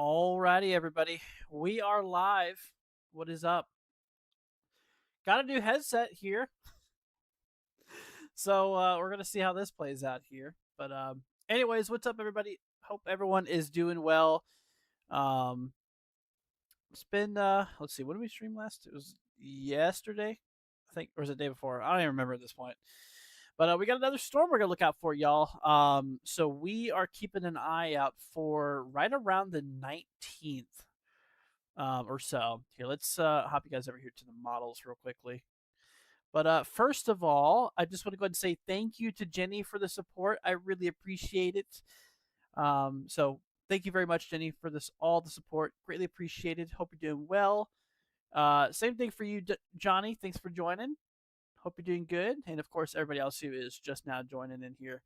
Alrighty, everybody. We are live. What is up? Got a new headset here. So we're gonna see how this plays out here. But anyways, what's up everybody? Hope everyone is doing well. Um it's been let's see, when did we stream last? It was yesterday, I think, or was it the day before? I don't even remember at this point. But we got another storm we're gonna look out for, y'all. So we are keeping an eye out for right around the 19th. Or so. Here, let's hop you guys over here to the models real quickly. But first of all, I just want to go ahead and say thank you to Jenny for the support. I really appreciate it. So thank you very much, Jenny, for all the support. Greatly appreciated. Hope you're doing well. Same thing for you, Johnny. Thanks for joining. Hope you're doing good. And of course, everybody else who is just now joining in here.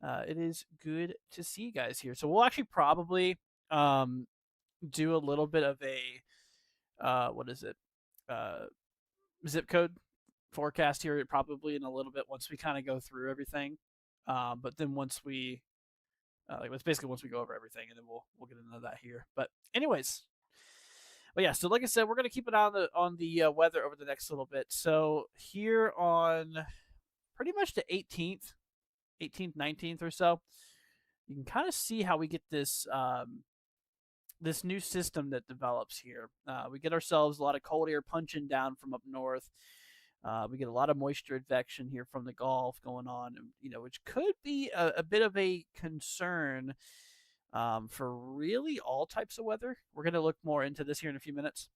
It is good to see you guys here. So we'll actually probably do a little bit of a what is it? Uh, Zip code forecast here probably in a little bit once we kind of go through everything. But then once we it's basically once we go over everything, and then we'll get into that here. But anyways, but yeah, so like I said, we're gonna keep an eye on the weather over the next little bit. So here on pretty much the 18th, 19th or so, you can kind of see how we get this new system that develops here. We get ourselves a lot of cold air punching down from up north. We get a lot of moisture advection here from the Gulf going on, which could be a bit of a concern for really all types of weather. We're going to look more into this here in a few minutes.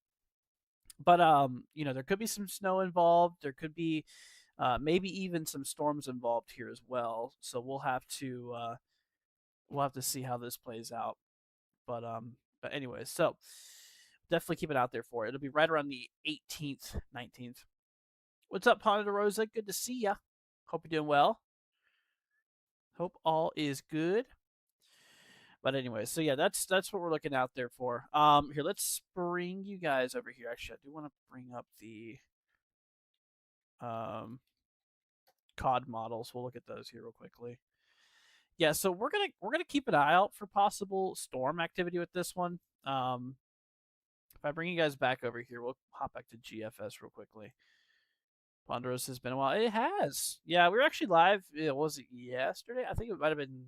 But there could be some snow involved. There could be maybe even some storms involved here as well. So we'll have to see how this plays out. But anyways, so definitely keep it out there for it. It'll be right around the 18th, 19th. What's up, Ponderosa? Good to see ya. Hope you're doing well. Hope all is good. But anyways, so yeah, that's what we're looking out there for. Here, let's bring you guys over here. Actually, I do want to bring up the COD models. We'll look at those here real quickly. Yeah, so we're gonna keep an eye out for possible storm activity with this one. If I bring you guys back over here, we'll hop back to GFS real quickly. Ponderosa has been a while. It has. Yeah, we were actually live. Was it yesterday? I think it might have been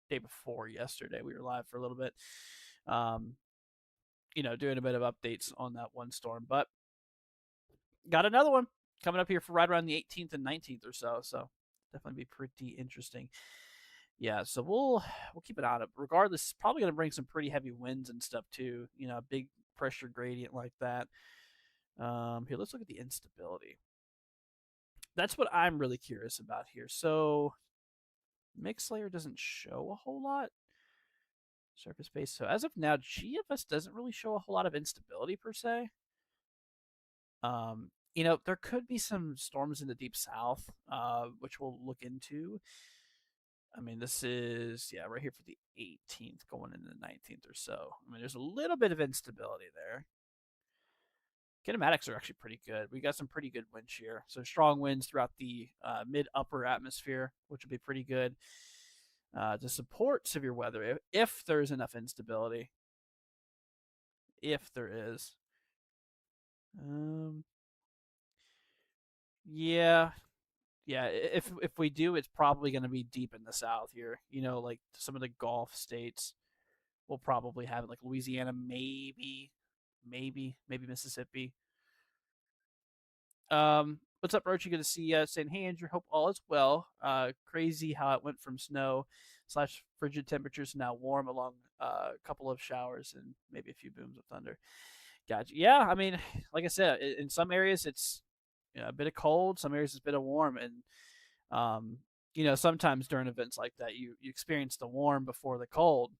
the day before yesterday. We were live for a little bit. Doing a bit of updates on that one storm. But got another one coming up here for right around the 18th and 19th or so. So definitely be pretty interesting. Yeah, so we'll keep it on it. Regardless, it's probably going to bring some pretty heavy winds and stuff too. A big pressure gradient like that. Here, let's look at the instability. That's what I'm really curious about here. So mix layer doesn't show a whole lot. Surface base. So as of now, GFS doesn't really show a whole lot of instability per se. There could be some storms in the deep south, which we'll look into. I mean, this is, right here for the 18th going into the 19th or so. I mean, there's a little bit of instability there. Kinematics are actually pretty good. We got some pretty good wind shear. So strong winds throughout the mid-upper atmosphere, which would be pretty good to support severe weather if there's enough instability. If there is. Yeah. If we do, it's probably going to be deep in the south here. Like some of the Gulf states will probably have it, like Louisiana, maybe Mississippi. What's up, Roach? You good to see you. Saying, hey, Andrew, hope all is well. Crazy how it went from snow / frigid temperatures to now warm, along a couple of showers and maybe a few booms of thunder. Gotcha. Yeah, I mean, like I said, in some areas it's a bit of cold, some areas it's a bit of warm, and sometimes during events like that, you experience the warm before the cold,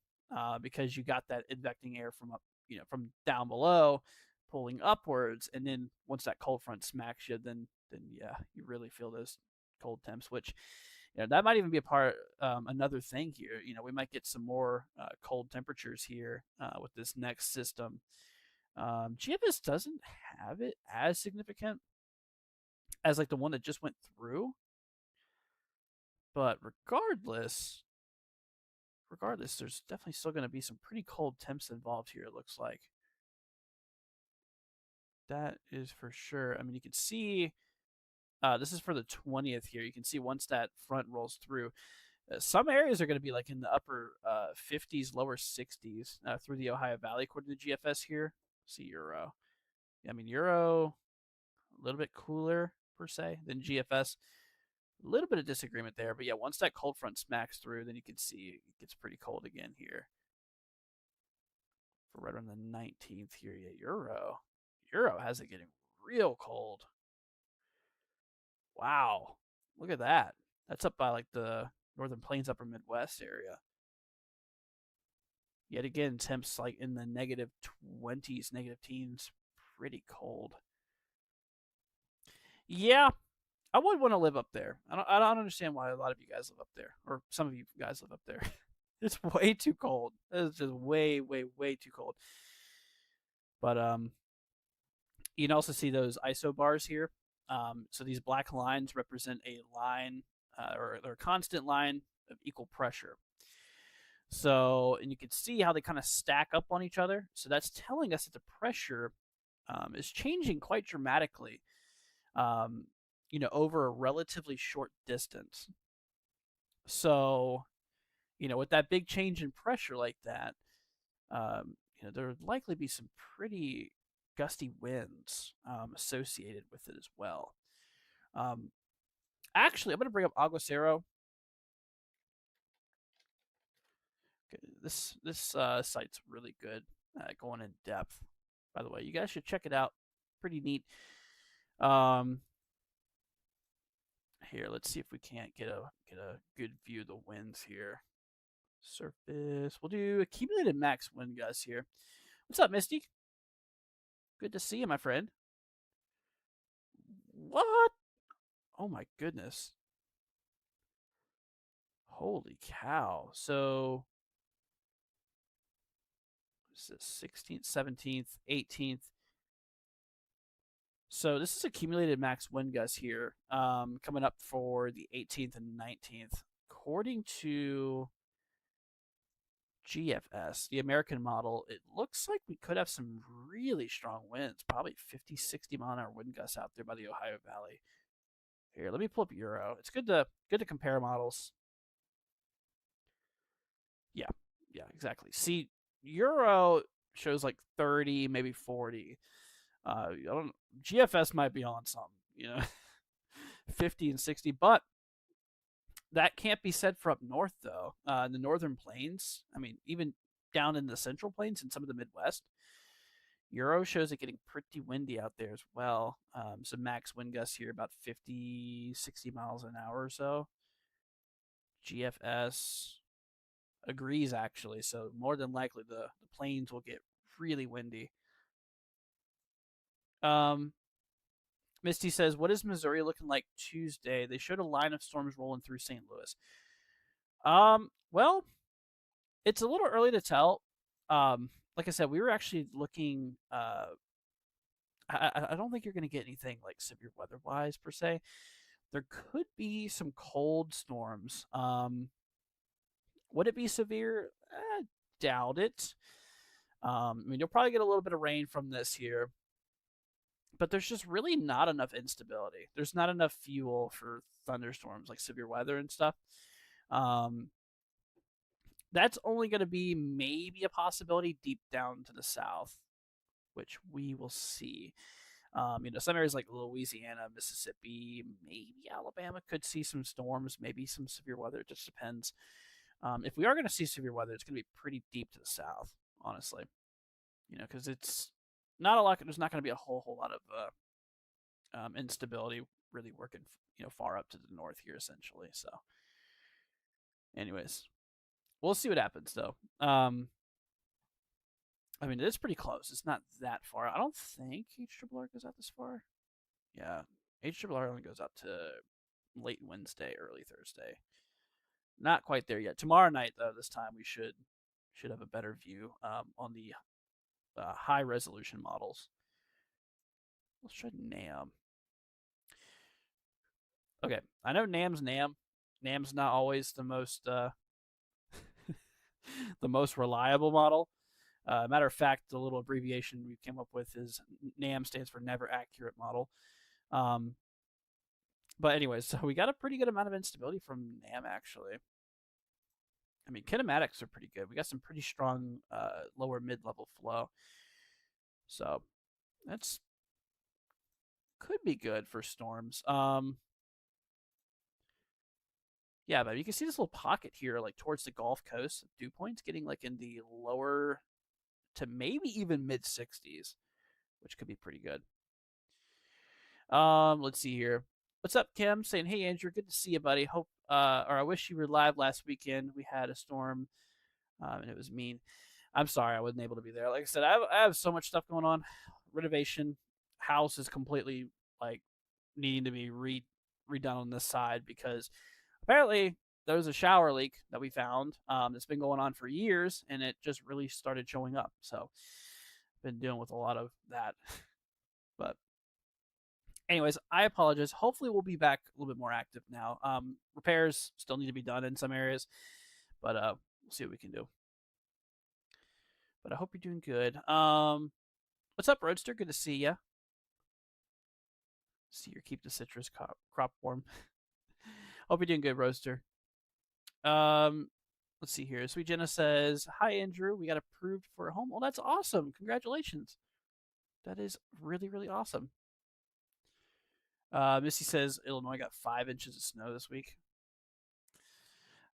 because you got that advecting air from up, from down below, pulling upwards, and then once that cold front smacks you, then yeah, you really feel those cold temps, which that might even be a part, another thing here. We might get some more cold temperatures here with this next system. GFS doesn't have it as significant as like the one that just went through, but regardless, regardless, there's definitely still going to be some pretty cold temps involved here, it looks like. That is for sure. I mean, you can see this is for the 20th here. You can see once that front rolls through, some areas are going to be like in the upper 50s, lower 60s through the Ohio Valley, according to GFS here. See Euro. I mean, Euro, a little bit cooler per se than GFS. A little bit of disagreement there, but yeah, once that cold front smacks through, then you can see it gets pretty cold again here. For right around the 19th here, yeah, Euro has it getting real cold. Wow, look at that. That's up by like the Northern Plains, Upper Midwest area. Yet again, temps like in the negative 20s, negative teens, pretty cold. Yeah, I would want to live up there. I don't understand why a lot of you guys live up there, or some of you guys live up there. It's way too cold. It's just way, way, way too cold. But you can also see those ISO bars here. So these black lines represent a line or a constant line of equal pressure. So, and you can see how they kind of stack up on each other. So that's telling us that the pressure is changing quite dramatically, over a relatively short distance. So, with that big change in pressure like that, there would likely be some pretty gusty winds associated with it as well. Actually, I'm going to bring up Aguacero. Okay, this site's really good at going in depth. By the way, you guys should check it out. Pretty neat. Here, let's see if we can't get a good view of the winds here. Surface. We'll do accumulated max wind gusts here. What's up, Misty? Good to see you, my friend. What? Oh my goodness. Holy cow. So this is 16th, 17th, 18th. So this is accumulated max wind gusts here, coming up for the 18th and 19th. According to GFS, the American model, it looks like we could have some really strong winds, probably 50, 60 mile an hour wind gusts out there by the Ohio Valley. Here, let me pull up Euro. It's good to compare models. Yeah, exactly. See, Euro shows like 30, maybe 40. I don't. GFS might be on something, 50 and 60, but that can't be said for up north though. In the northern plains, I mean, even down in the central plains and some of the Midwest, Euro shows it getting pretty windy out there as well. Some max wind gusts here about 50, 60 miles an hour or so. GFS agrees actually, so more than likely the plains will get really windy. Misty says, "What is Missouri looking like Tuesday? They showed a line of storms rolling through St. Louis." Well, it's a little early to tell. Like I said, we were actually looking. I don't think you're going to get anything like severe weather wise per se. There could be some cold storms. Would it be severe? Doubt it. I mean, you'll probably get a little bit of rain from this here, but there's just really not enough instability. There's not enough fuel for thunderstorms like severe weather and stuff. That's only going to be maybe a possibility deep down to the south, which we will see. Some areas like Louisiana, Mississippi, maybe Alabama could see some storms, maybe some severe weather. It just depends. If we are going to see severe weather, it's going to be pretty deep to the south, honestly. Because it's not a lot. There's not going to be a whole lot of instability really working, far up to the north here, essentially. So, anyways, we'll see what happens, though. I mean, it's pretty close. It's not that far. I don't think HRRR goes out this far. Yeah, HRRR only goes out to late Wednesday, early Thursday. Not quite there yet. Tomorrow night, though, this time we should have a better view on the high resolution models. Let's try NAM. Okay, I know NAM's NAM. NAM's not always the most the most reliable model. Matter of fact, the little abbreviation we came up with is NAM, stands for Never Accurate Model. Um, but anyways, so we got a pretty good amount of instability from NAM actually. I mean, kinematics are pretty good. We got some pretty strong lower mid-level flow. So that's could be good for storms. Yeah, but you can see this little pocket here, like towards the Gulf Coast of dew points, getting like in the lower to maybe even mid 60s, which could be pretty good. Let's see here. What's up, Kim? Saying, hey Andrew, good to see you, buddy. Hope or I wish you were live last weekend. We had a storm, and it was mean. I'm sorry I wasn't able to be there. Like I said, I have so much stuff going on. Renovation, house is completely like needing to be redone on this side because apparently there was a shower leak that we found that's been going on for years, and it just really started showing up. So I've been dealing with a lot of that. But anyways, I apologize. Hopefully we'll be back a little bit more active now. Repairs still need to be done in some areas, but we'll see what we can do. But I hope you're doing good. What's up, Roadster? Good to see ya. See you keep the citrus crop warm. Hope you're doing good, Roadster. Let's see here. Sweet Jenna says, "Hi Andrew, we got approved for a home. Well, that's awesome. Congratulations. That is really, really awesome." Missy says Illinois got 5 inches of snow this week.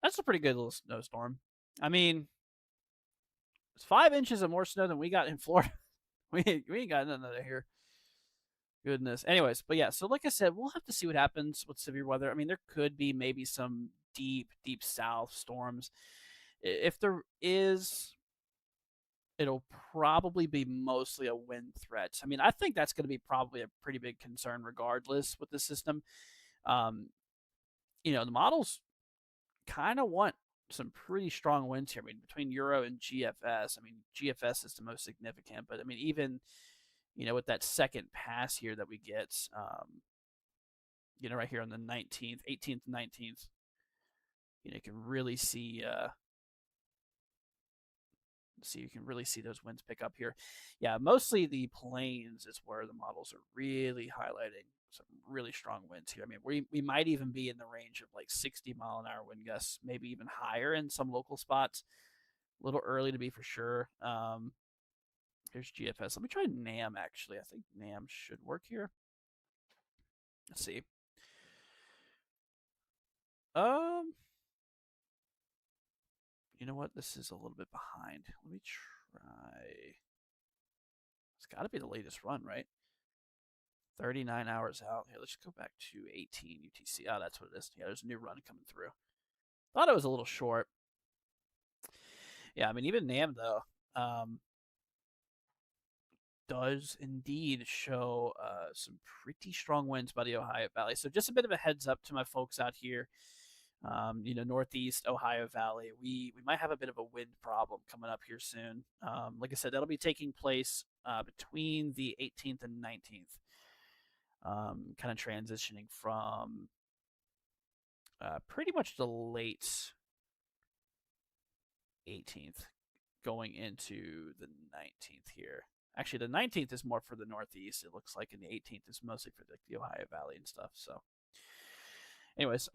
That's a pretty good little snowstorm. I mean, it's 5 inches of more snow than we got in Florida. we ain't got none of that here. Goodness. Anyways, but yeah, so like I said, we'll have to see what happens with severe weather. I mean, there could be maybe some deep south storms. If there is, it'll probably be mostly a wind threat. I mean, I think that's going to be probably a pretty big concern regardless with the system. The models kind of want some pretty strong winds here. I mean, between Euro and GFS, I mean, GFS is the most significant, but I mean, even, with that second pass here that we get, right here on the 19th, 18th, 19th, you can really see, you can really see those winds pick up here. Yeah, mostly the plains is where the models are really highlighting some really strong winds here. I mean, we might even be in the range of like 60-mile-an-hour wind gusts, maybe even higher in some local spots. A little early to be for sure. Here's GFS. Let me try NAM, actually. I think NAM should work here. Let's see. You know what? This is a little bit behind. Let me try. It's got to be the latest run, right? 39 hours out. Here, let's go back to 18 UTC. Oh, that's what it is. Yeah, there's a new run coming through. Thought it was a little short. Yeah, I mean, even NAM, though, does indeed show some pretty strong winds by the Ohio Valley. So just a bit of a heads up to my folks out here. Northeast Ohio Valley, we might have a bit of a wind problem coming up here soon. Like I said, that'll be taking place between the 18th and 19th. Kind of transitioning from pretty much the late 18th going into the 19th here. Actually, the 19th is more for the Northeast, it looks like, and the 18th is mostly for the Ohio Valley and stuff. So, anyways,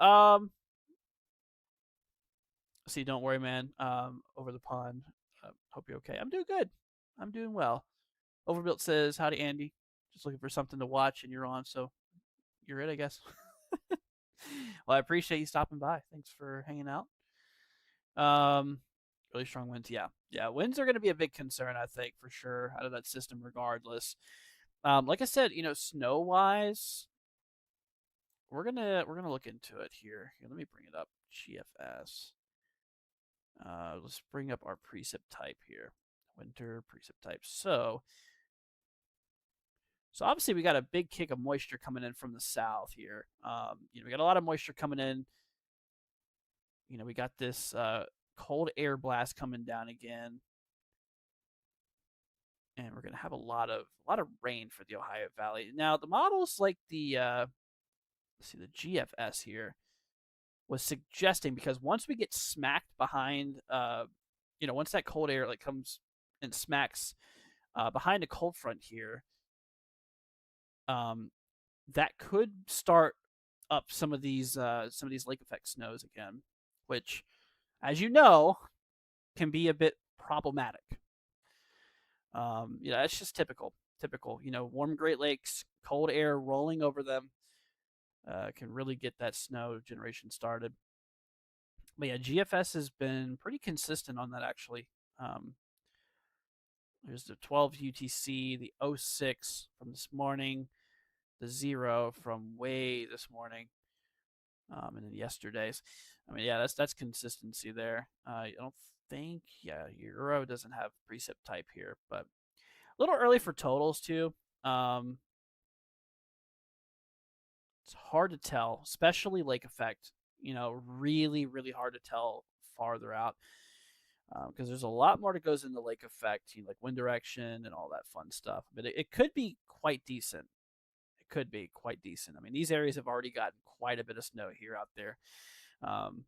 see, don't worry, man. Over the pond. Hope you're okay. I'm doing good. I'm doing well. Overbuilt says, howdy, Andy. Just looking for something to watch, and you're on, so you're it, I guess. Well, I appreciate you stopping by. Thanks for hanging out. Really strong winds. Yeah. Winds are going to be a big concern, I think, for sure, out of that system, regardless. Like I said, snow wise, we're gonna look into it here. Here, let me bring it up. GFS. Let's bring up our precip type here. Winter precip type. So obviously we got a big kick of moisture coming in from the south here. We got a lot of moisture coming in. We got this cold air blast coming down again. And we're gonna have a lot of rain for the Ohio Valley. Now the models like the let's see, the GFS here was suggesting, because once we get smacked behind once that cold air like comes and smacks behind a cold front here, um, that could start up some of these lake effect snows again, which, as you know, can be a bit problematic. It's just typical. Typical. Warm Great Lakes, cold air rolling over them can really get that snow generation started. But yeah, GFS has been pretty consistent on that actually. Um, there's the 12 UTC, the 06 from this morning, the 0 from way this morning, and then yesterday's. I mean, yeah, that's consistency there. I don't think, yeah, Euro doesn't have precip type here, but a little early for totals too. Um, it's hard to tell, especially lake effect. Really, really hard to tell farther out because there's a lot more that goes into lake effect, like wind direction and all that fun stuff. But it could be quite decent. It could be quite decent. I mean, these areas have already gotten quite a bit of snow here out there. Um,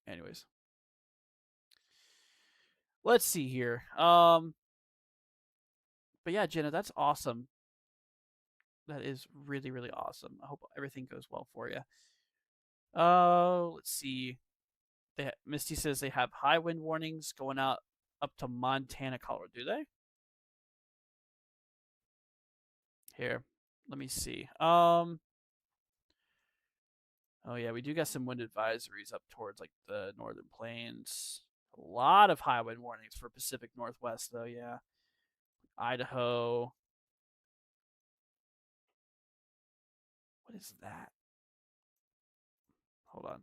anyways, let's see here. But yeah, Jenna, that's awesome. That is really, really awesome. I hope everything goes well for you. Let's see. Misty says they have high wind warnings going out up to Montana, Colorado. Do they? Here, let me see. Oh yeah, we do got some wind advisories up towards like the northern plains. A lot of high wind warnings for Pacific Northwest, though. Yeah, Idaho. What is that? Hold on.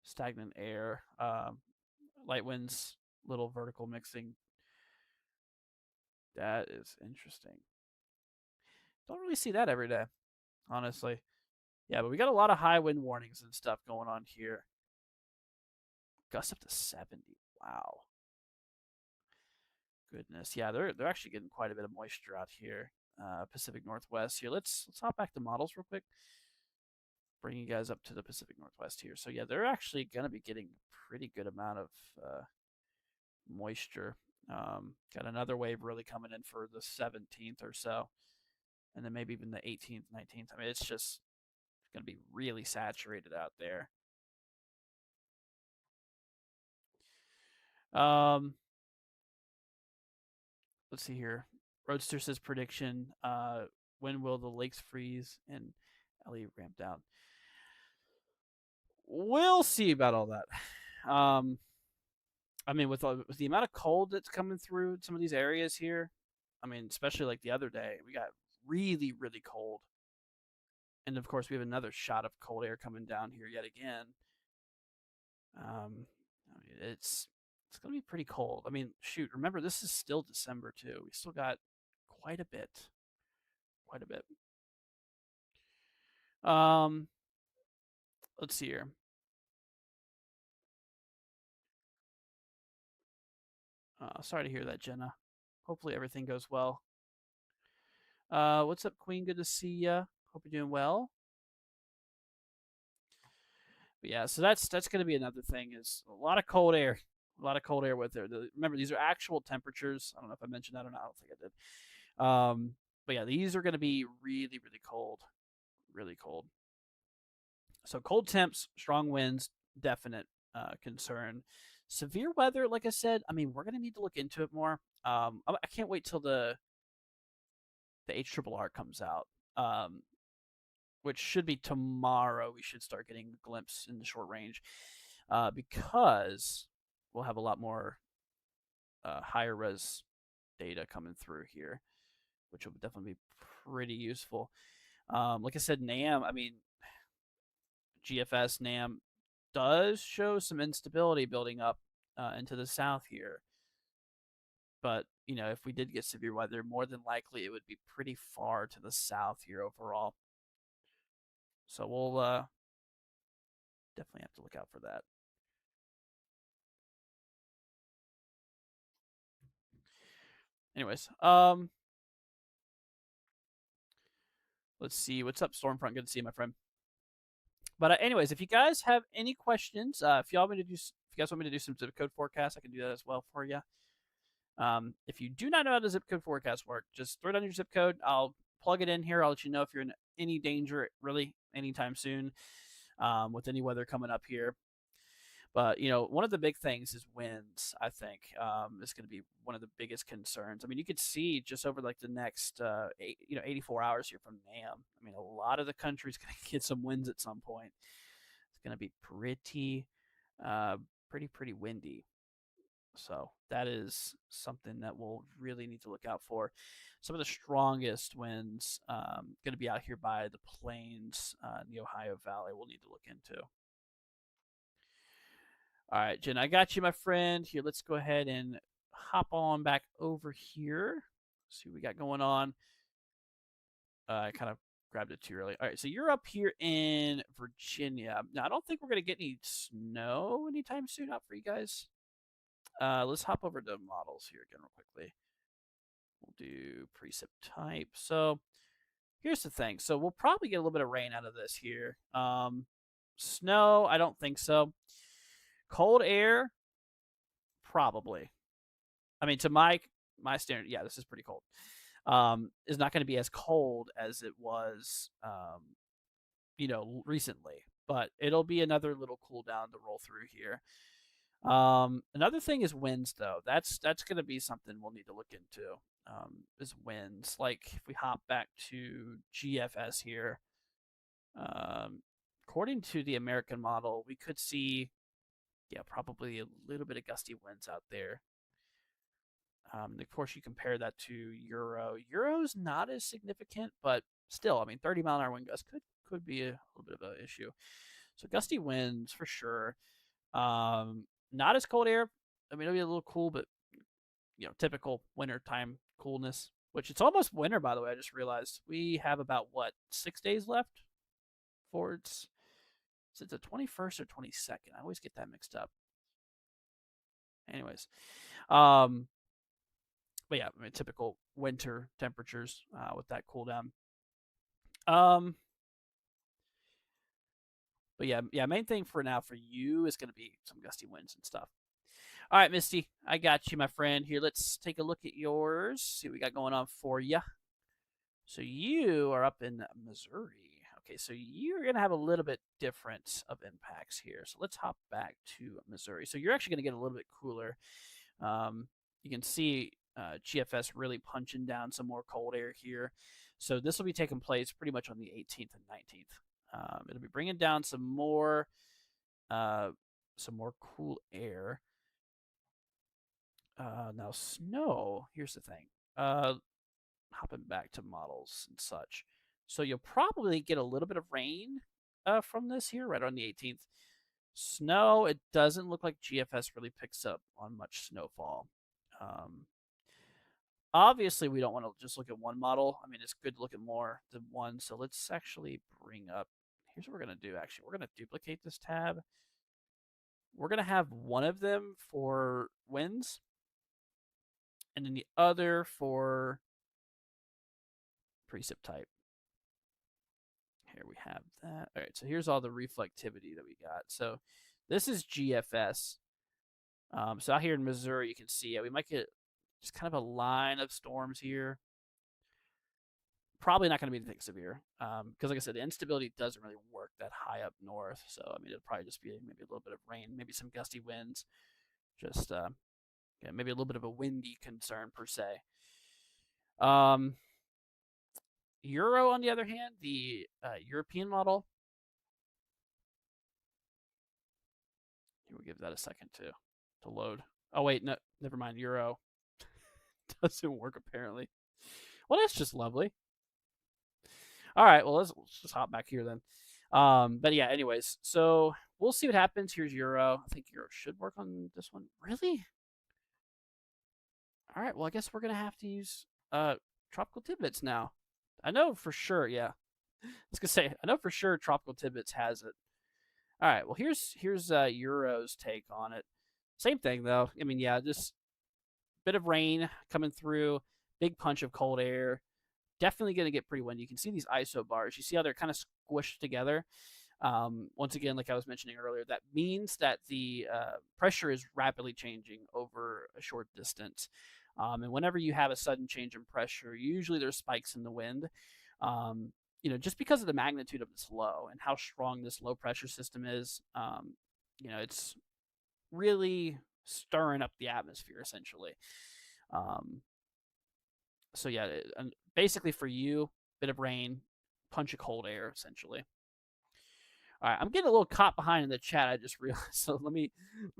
Stagnant air. Light winds, little vertical mixing. That is interesting. Don't really see that every day, honestly. Yeah, but we got a lot of high wind warnings and stuff going on here. Gusts up to 70. Wow. Goodness. Yeah, they're actually getting quite a bit of moisture out here. Pacific Northwest here. Let's hop back to models real quick. Bring you guys up to the Pacific Northwest here. So yeah, they're actually gonna be getting a pretty good amount of moisture. Got another wave really coming in for the 17th or so, and then maybe even the 18th, 19th. I mean, it's just going to be really saturated out there. Let's see here. Roadster says prediction. When will the lakes freeze and Ellie ramp down? We'll see about all that. I mean, with the amount of cold that's coming through some of these areas here, I mean, especially like the other day, we got really, really cold. And of course, we have another shot of cold air coming down here yet again. I mean, it's gonna be pretty cold. I mean, shoot, remember this is still December too. We still got quite a bit, quite a bit. Um, let's see here. Sorry to hear that, Jenna. Hopefully everything goes well. What's up, Queen? Good to see ya. Hope you're doing well. But yeah, so that's going to be another thing. Is a lot of cold air, with it. Remember, these are actual temperatures. I don't know if I mentioned that or not. I don't think I did. But yeah, these are going to be really, really cold, really cold. So cold temps, strong winds, definite concern. Severe weather, like I said, I mean, we're going to need to look into it more. I can't wait till the HRRR comes out, which should be tomorrow. We should start getting a glimpse in the short range because we'll have a lot more higher res data coming through here, which will definitely be pretty useful. Like I said, NAM, I mean, GFS NAM does show some instability building up into the south here. But, if we did get severe weather, more than likely it would be pretty far to the south here overall. So we'll definitely have to look out for that. Anyways, let's see. What's up, Stormfront? Good to see you, my friend. But anyways, if you guys have any questions, if y'all want me to you guys want me to do some zip code forecast, I can do that as well for you. If you do not know how the zip code forecast work, just throw it on your zip code. I'll plug it in here. I'll let you know if you're in any danger, really, anytime soon, with any weather coming up here. But one of the big things is winds. I think is going to be one of the biggest concerns. I mean, you could see just over like the next 84 hours here from NAM. I mean, a lot of the country's going to get some winds at some point. It's going to be pretty windy. So that is something that we'll really need to look out for. Some of the strongest winds going to be out here by the plains in the Ohio Valley. We'll need to look into. All right, Jen, I got you, my friend. Here, let's go ahead and hop on back over here. See what we got going on. I kind of grabbed it too early. All right, so you're up here in Virginia. Now, I don't think we're going to get any snow anytime soon out for you guys. Let's hop over to models here again real quickly. We'll do precip type. So here's the thing. So we'll probably get a little bit of rain out of this here. Snow, I don't think so. Cold air, probably. I mean, to my standard, yeah, this is pretty cold. Is not going to be as cold as it was, recently. But it'll be another little cool down to roll through here. Another thing is winds, though. That's going to be something we'll need to look into. Is winds. Like if we hop back to GFS here, according to the American model, we could see, probably a little bit of gusty winds out there. Of course, you compare that to Euro. Euro's not as significant, but still, I mean, 30-mile-an-hour wind gusts could be a little bit of an issue. So gusty winds for sure. Not as cold air. I mean, it'll be a little cool, but typical wintertime coolness. Which it's almost winter, by the way. I just realized we have about 6 days left for it's. Is it the 21st or 22nd? I always get that mixed up. Anyways, but yeah, I mean, typical winter temperatures with that cool down. But yeah, main thing for now for you is going to be some gusty winds and stuff. All right, Misty, I got you, my friend. Here, let's take a look at yours. See what we got going on for you. So you are up in Missouri. Okay, so you're going to have a little bit different of impacts here. So let's hop back to Missouri. So you're actually going to get a little bit cooler. You can see GFS really punching down some more cold air here. So this will be taking place pretty much on the 18th and 19th. It'll be bringing down some more cool air. Now snow, here's the thing. Hopping back to models and such. So you'll probably get a little bit of rain from this here right on the 18th. Snow, it doesn't look like GFS really picks up on much snowfall. Obviously, we don't want to just look at one model. I mean, it's good to look at more than one. So let's actually bring up, here's what we're going to do, actually. We're going to duplicate this tab. We're going to have one of them for winds, and then the other for precip type. Here we have that. All right, so here's all the reflectivity that we got. So this is GFS. So out here in Missouri, you can see we might get just kind of a line of storms here. Probably not going to be anything severe because, like I said, the instability doesn't really work that high up north. So, I mean, it'll probably just be maybe a little bit of rain, maybe some gusty winds. Just maybe a little bit of a windy concern per se. Euro, on the other hand, the European model. We'll give that a second to load. Oh, wait, no, never mind. Euro doesn't work, apparently. Well, that's just lovely. All right, well, let's just hop back here then. But yeah, anyways, so we'll see what happens. Here's Euro. I think Euro should work on this one. Really? All right, well, I guess we're going to have to use tropical tidbits now. I know for sure, yeah. I was going to say, I know for sure tropical tidbits has it. All right, well, here's Euro's take on it. Same thing, though. I mean, yeah, just bit of rain coming through, big punch of cold air. Definitely going to get pretty windy. You can see these ISO bars. You see how they're kind of squished together. Once again, like I was mentioning earlier, that means that the pressure is rapidly changing over a short distance. And whenever you have a sudden change in pressure, usually there's spikes in the wind. Um, just because of the magnitude of this low and how strong this low pressure system is, it's really stirring up the atmosphere essentially. Um, so yeah, basically for you, bit of rain, punch of cold air essentially. All right, I'm getting a little caught behind in the chat. I just realized, so let me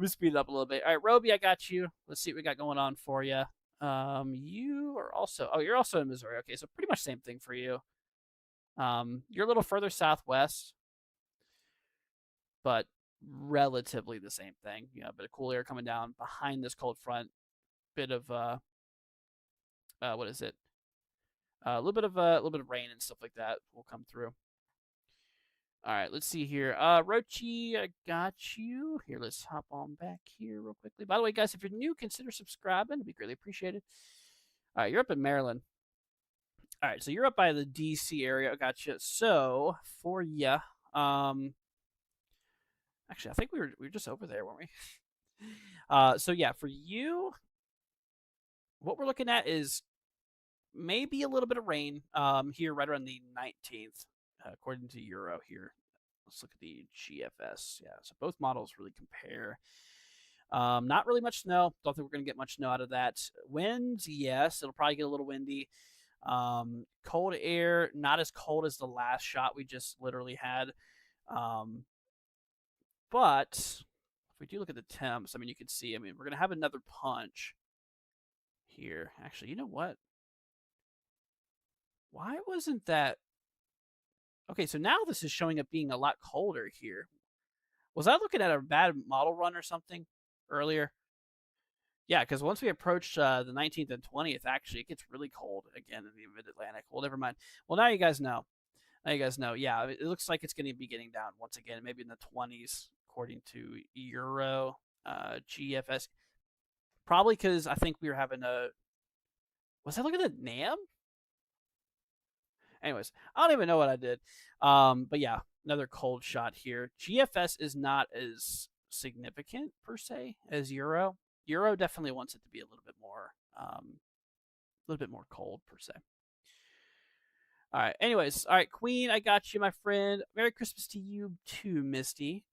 speed it up a little bit. All right, Roby, I got you. Let's see what we got going on for you. You are also you're also in Missouri. Okay, so pretty much same thing for you. You're a little further southwest, but relatively the same thing. You know, a bit of cool air coming down behind this cold front. Bit of what is it? A little bit of rain and stuff like that will come through. All right, let's see here. Rochi, I got you. Here, let's hop on back here real quickly. By the way, guys, if you're new, consider subscribing. It'd be greatly appreciated. All right, you're up in Maryland. All right, so you're up by the DC area. I got you. So for you, actually, I think we were just over there, weren't we? So yeah, for you, what we're looking at is maybe a little bit of rain here right around the 19th, according to Euro here. Let's look at the GFS. Yeah, so both models really compare. Not really much snow. Don't think we're going to get much snow out of that. Winds, yes, it'll probably get a little windy. Cold air, not as cold as the last shot we just literally had. But if we do look at the temps, I mean, you can see, I mean, we're going to have another punch here. Actually, you know what? Why wasn't that? Okay, so now this is showing up being a lot colder here. Was I looking at a bad model run or something earlier? Yeah, because once we approach the 19th and 20th, actually, it gets really cold again in the mid-Atlantic. Well, never mind. Well, now you guys know. Now you guys know. Yeah, it looks like it's going to be getting down once again, maybe in the 20s, according to Euro GFS. Probably because I think we were having a. Was I looking at NAM? Anyways, I don't even know what I did. But yeah, another cold shot here. GFS is not as significant per se as Euro. Euro definitely wants it to be a little bit more cold per se. All right. Anyways, all right, Queen, I got you, my friend. Merry Christmas to you too, Misty.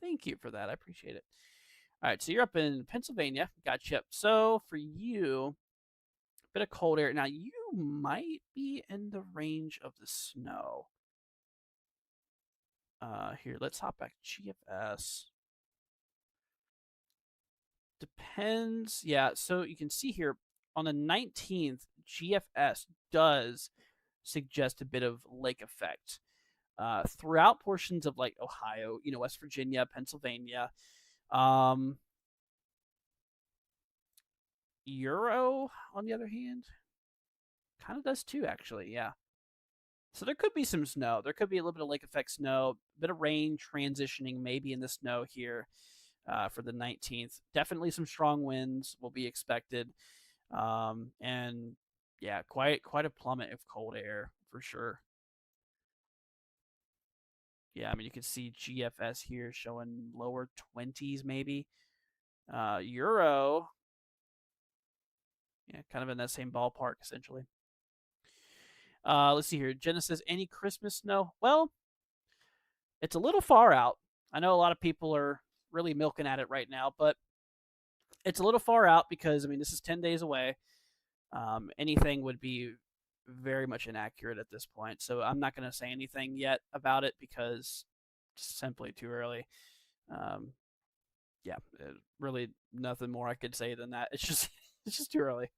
Thank you for that. I appreciate it. All right, so you're up in Pennsylvania. Gotcha. So for you, a bit of cold air. Now you might be in the range of the snow. Here, let's hop back to GFS. Depends. Yeah, so you can see here on the 19th, GFS does suggest a bit of lake effect throughout portions of like Ohio, West Virginia, Pennsylvania. Euro, on the other hand, kind of does too, actually. Yeah. So there could be some snow. There could be a little bit of lake effect snow, a bit of rain transitioning maybe in the snow here for the 19th. Definitely some strong winds will be expected. And yeah, quite a plummet of cold air for sure. Yeah, I mean, you can see GFS here showing lower 20s maybe. Euro, yeah, kind of in that same ballpark essentially. Let's see here. Jenna says, any Christmas snow? Well, it's a little far out. I know a lot of people are really milking at it right now, but it's a little far out because, I mean, this is 10 days away. Anything would be very much inaccurate at this point. So I'm not going to say anything yet about it because it's simply too early. Yeah, really nothing more I could say than that. It's just it's just too early.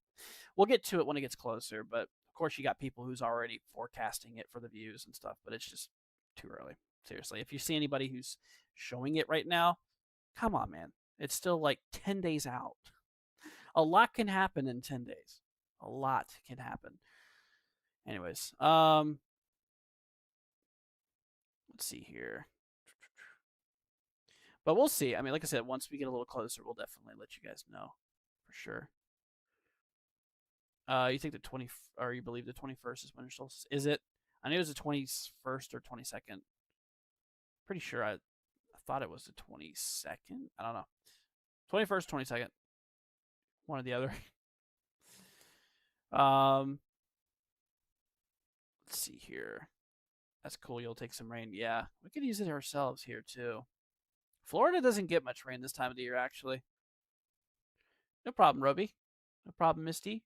We'll get to it when it gets closer, but of course you got people who's already forecasting it for the views and stuff, but it's just too early. Seriously, if you see anybody who's showing it right now, come on, man. It's still like 10 days out. A lot can happen in 10 days. A lot can happen. Anyways, let's see here. But we'll see. I mean, like I said, once we get a little closer, we'll definitely let you guys know for sure. You think the 20 or you believe the 21st is winter solstice? Is it? I knew it was the 21st or 22nd. Pretty sure I thought it was the 22nd. I don't know. 21st, 22nd, one or the other. Um, let's see here. That's cool. You'll take some rain. Yeah, we could use it ourselves here too. Florida doesn't get much rain this time of the year, actually. No problem, Roby. No problem, Misty.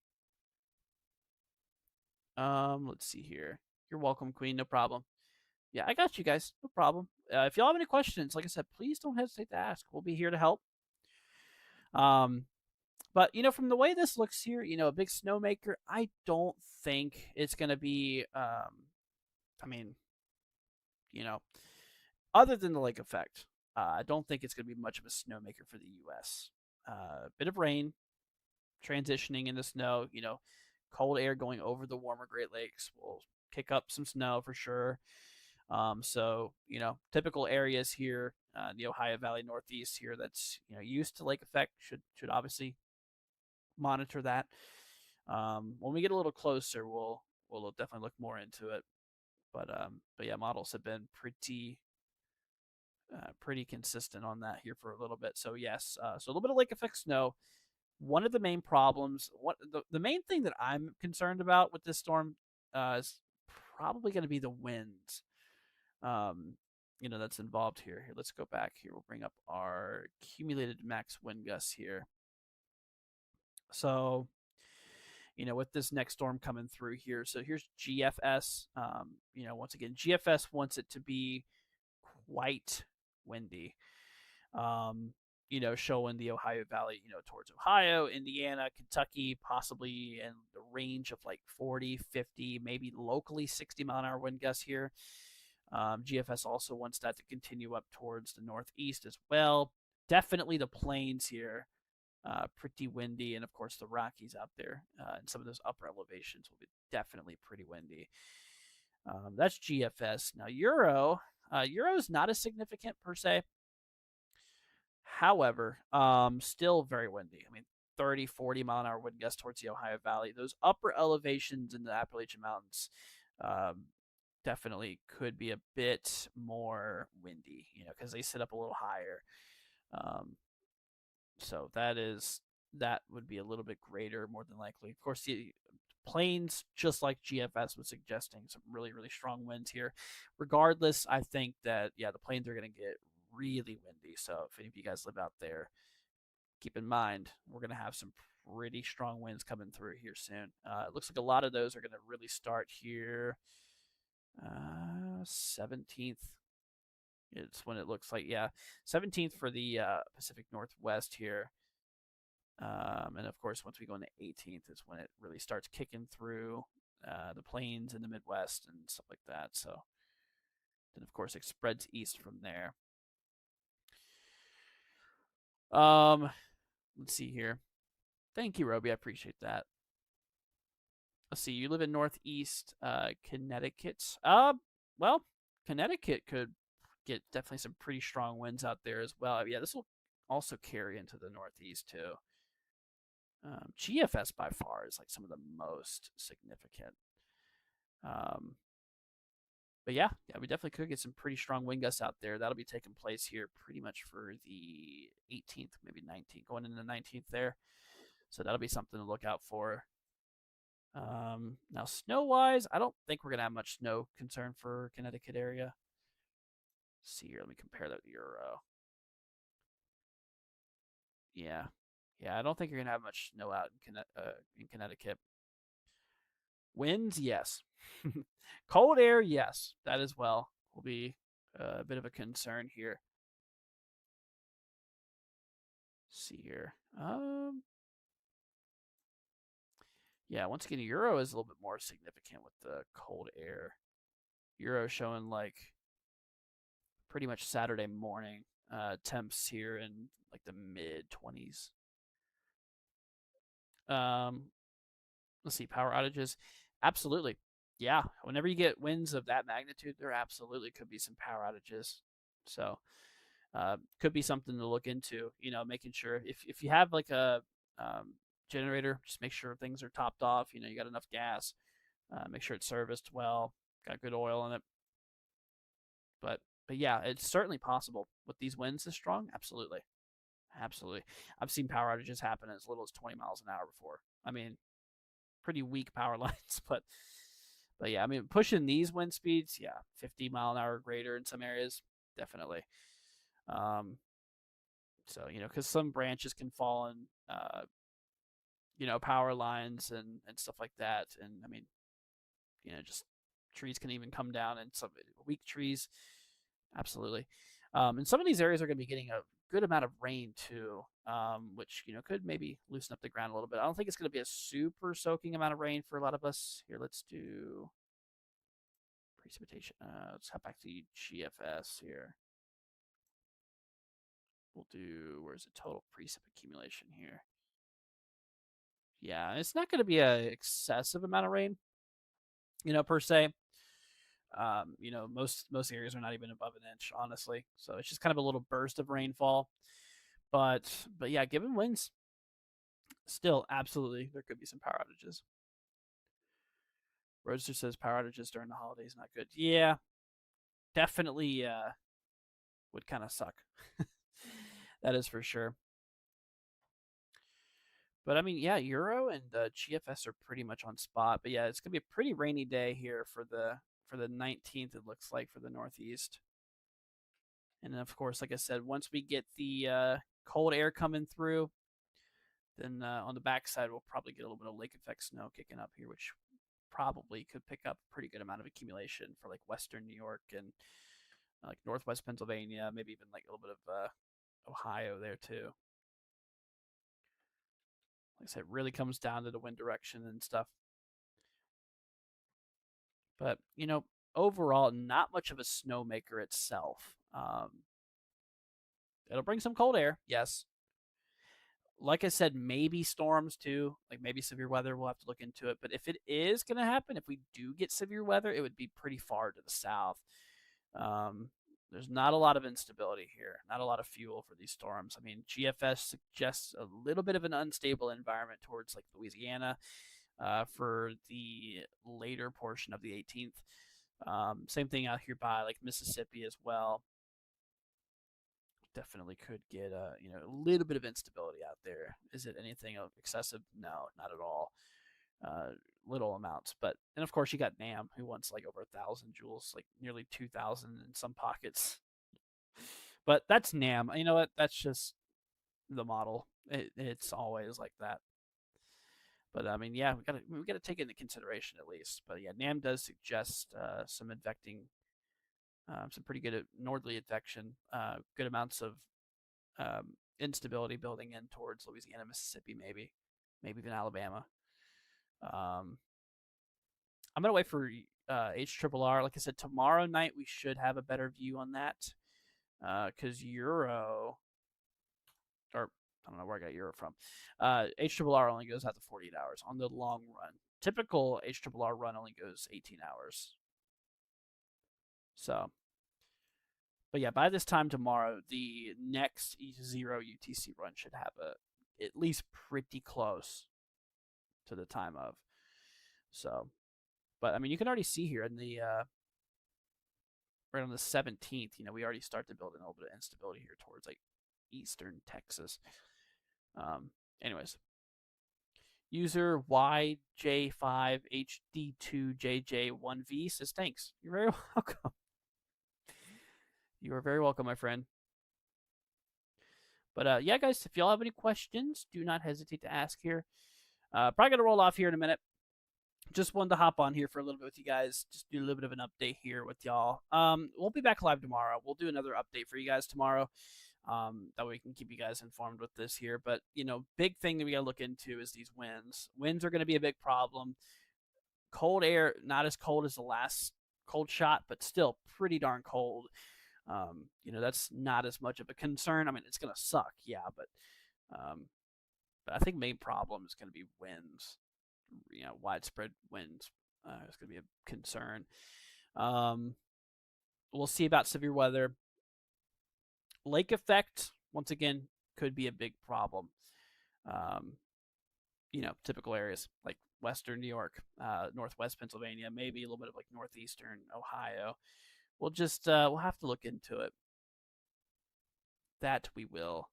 Let's see here. You're welcome, Queen. No problem. Yeah, I got you guys. No problem. If y'all have any questions, like I said, please don't hesitate to ask. We'll be here to help. Um, but from the way this looks here, a big snowmaker, I don't think it's gonna be. I mean, you know, other than the lake effect, I don't think it's gonna be much of a snowmaker for the U.S. Bit of rain, transitioning into snow. Cold air going over the warmer Great Lakes will kick up some snow for sure. So typical areas here, the Ohio Valley Northeast here, that's used to lake effect should obviously monitor that. When we get a little closer, we'll definitely look more into it. But yeah, models have been pretty consistent on that here for a little bit. So yes, so a little bit of lake effect snow. One of the main problems, the main thing that I'm concerned about with this storm is probably going to be the winds. That's involved here. Here, let's go back here. We'll bring up our accumulated max wind gusts here. So, with this next storm coming through here. So here's GFS. Once again, GFS wants it to be quite windy. Showing the Ohio Valley, towards Ohio, Indiana, Kentucky, possibly in the range of like 40, 50, maybe locally 60-mile-an-hour wind gusts here. GFS also wants that to continue up towards the northeast as well. Definitely the plains here, pretty windy, and of course the Rockies out there, and some of those upper elevations will be definitely pretty windy. That's GFS. Now Euro is not as significant per se. However, still very windy. I mean, 30, 40-mile-an-hour wind gusts towards the Ohio Valley. Those upper elevations in the Appalachian Mountains definitely could be a bit more windy, because they sit up a little higher. So that would be a little bit greater, more than likely. Of course, the plains, just like GFS was suggesting, some really, really strong winds here. Regardless, I think that, the plains are going to get really windy. So if any of you guys live out there, keep in mind, we're going to have some pretty strong winds coming through here soon. It looks like a lot of those are going to really start here 17th. It's when it looks like, 17th for the Pacific Northwest here. And of course, once we go into 18th is when it really starts kicking through the plains in the Midwest and stuff like that. So then, of course, it spreads east from there. Let's see here. Thank you, Roby. I appreciate that. Let's see. You live in Northeast Connecticut. Well, Connecticut could get definitely some pretty strong winds out there as well. Yeah, this will also carry into the Northeast too. GFS by far is like some of the most significant. But yeah, we definitely could get some pretty strong wind gusts out there. That'll be taking place here pretty much for the 18th, maybe 19th, going into the 19th there. So that'll be something to look out for. Now, snow-wise, I don't think we're going to have much snow concern for Connecticut area. Let's see here. Let me compare that to Euro. Yeah, I don't think you're going to have much snow out in Connecticut. Winds, yes. Cold air, yes. That as well will be a bit of a concern here. Let's see here. Yeah, once again, Euro is a little bit more significant with the cold air. Euro showing like pretty much Saturday morning temps here in like the mid 20s. Let's see, power outages. Absolutely. Yeah, whenever you get winds of that magnitude, there absolutely could be some power outages. So, could be something to look into, making sure if you have like a generator, just make sure things are topped off, you got enough gas, make sure it's serviced well, got good oil in it. But but yeah, it's certainly possible with these winds this strong. Absolutely, absolutely. I've seen power outages happen as little as 20 miles an hour before. I mean, pretty weak power lines, but yeah, I mean, pushing these wind speeds, yeah, 50-mile-an-hour or greater in some areas, definitely. Um, so because some branches can fall in, power lines and stuff like that, and I mean, just trees can even come down, and some weak trees, absolutely. And some of these areas are going to be getting a good amount of rain too, which could maybe loosen up the ground a little bit. I don't think it's going to be a super soaking amount of rain for a lot of us. Here, let's do precipitation. Let's hop back to GFS here. We'll do, where's the total precip accumulation here? Yeah, it's not going to be a excessive amount of rain, per se. Most areas are not even above an inch, honestly. So it's just kind of a little burst of rainfall. But yeah, given winds, still absolutely there could be some power outages. Roadster says power outages during the holidays not good. Yeah, definitely would kind of suck. That is for sure. But I mean, yeah, Euro and GFS are pretty much on spot. But yeah, it's gonna be a pretty rainy day here for the 19th. It looks like for the Northeast. And then, of course, like I said, once we get the cold air coming through, then on the backside we'll probably get a little bit of lake effect snow kicking up here, which probably could pick up a pretty good amount of accumulation for like Western New York and like Northwest Pennsylvania, maybe even like a little bit of Ohio there too. Like I said, it really comes down to the wind direction and stuff. But overall, not much of a snowmaker itself. It'll bring some cold air, yes. Like I said, maybe storms too, like maybe severe weather. We'll have to look into it. But if it is going to happen, if we do get severe weather, it would be pretty far to the south. Um, there's not a lot of instability here, not a lot of fuel for these storms. I mean, GFS suggests a little bit of an unstable environment towards like Louisiana for the later portion of the 18th. Same thing out here by like Mississippi as well. Definitely could get a little bit of instability out there. Is it anything excessive? No, not at all. Little amounts, but and of course you got NAM who wants like over 1,000 joules, like nearly 2,000 in some pockets. But that's NAM. You know what? That's just the model. It's always like that. But I mean, yeah, we gotta take it into consideration at least. But yeah, NAM does suggest some infecting, some pretty good northerly advection, good amounts of instability building in towards Louisiana, Mississippi, maybe even Alabama. I'm gonna wait for HRRR. Like I said, tomorrow night we should have a better view on that because Euro, or I don't know where I got Euro from. HRRR only goes out to 48 hours on the long run. Typical HRRR run only goes 18 hours. So, but yeah, by this time tomorrow, the next E0 UTC run should have at least pretty close to the time of. So, but I mean, you can already see here in the right on the 17th, we already start to build in a little bit of instability here towards like eastern Texas. Anyways, user YJ5HD2JJ1V says thanks. You're very welcome. You are very welcome, my friend. But yeah, guys, if y'all have any questions, do not hesitate to ask here. Probably gonna roll off here in a minute. Just wanted to hop on here for a little bit with you guys, just do a little bit of an update here with y'all. We'll be back live tomorrow. We'll do another update for you guys tomorrow. That way we can keep you guys informed with this here. But big thing that we gotta look into is these winds. Winds are gonna be a big problem. Cold air, not as cold as the last cold shot, but still pretty darn cold. That's not as much of a concern. I mean, it's gonna suck, yeah, but I think main problem is gonna be winds. Widespread winds is going to be a concern. We'll see about severe weather. Lake effect, once again, could be a big problem. Typical areas like Western New York, Northwest Pennsylvania, maybe a little bit of like Northeastern Ohio. we'll have to look into it. That we will.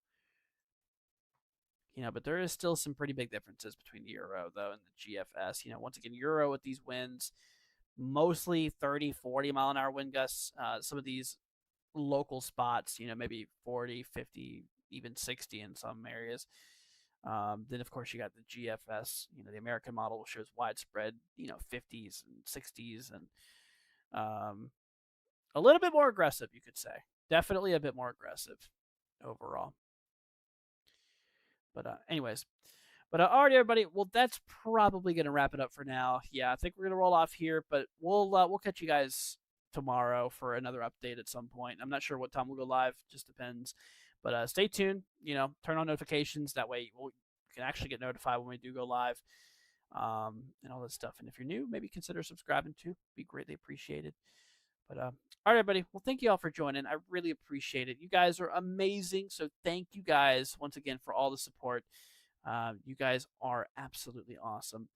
But there is still some pretty big differences between Euro though and the GFS. Once again, Euro with these winds, mostly 30, 40 mile an hour wind gusts. Some of these local spots, maybe 40, 50, even 60 in some areas. Then of course you got the GFS. The American model shows widespread, 50s and 60s, and a little bit more aggressive, you could say. Definitely a bit more aggressive overall. But anyways, all right, everybody. Well, that's probably gonna wrap it up for now. Yeah, I think we're gonna roll off here, but we'll catch you guys tomorrow for another update at some point. I'm not sure what time we'll go live. Just depends. But stay tuned. Turn on notifications. That way you can actually get notified when we do go live, and all this stuff. And if you're new, maybe consider subscribing too. Be greatly appreciated. But all right, everybody. Well, thank you all for joining. I really appreciate it. You guys are amazing. So thank you guys once again for all the support. You guys are absolutely awesome.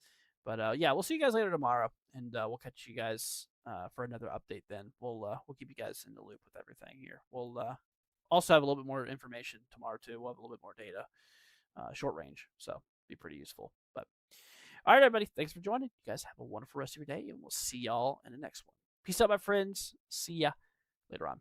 But yeah, we'll see you guys later tomorrow, and we'll catch you guys for another update. Then we'll keep you guys in the loop with everything here. We'll also have a little bit more information tomorrow too. We'll have a little bit more data, short range, so be pretty useful. But all right, everybody, thanks for joining. You guys have a wonderful rest of your day, and we'll see y'all in the next one. Peace out, my friends. See ya later on.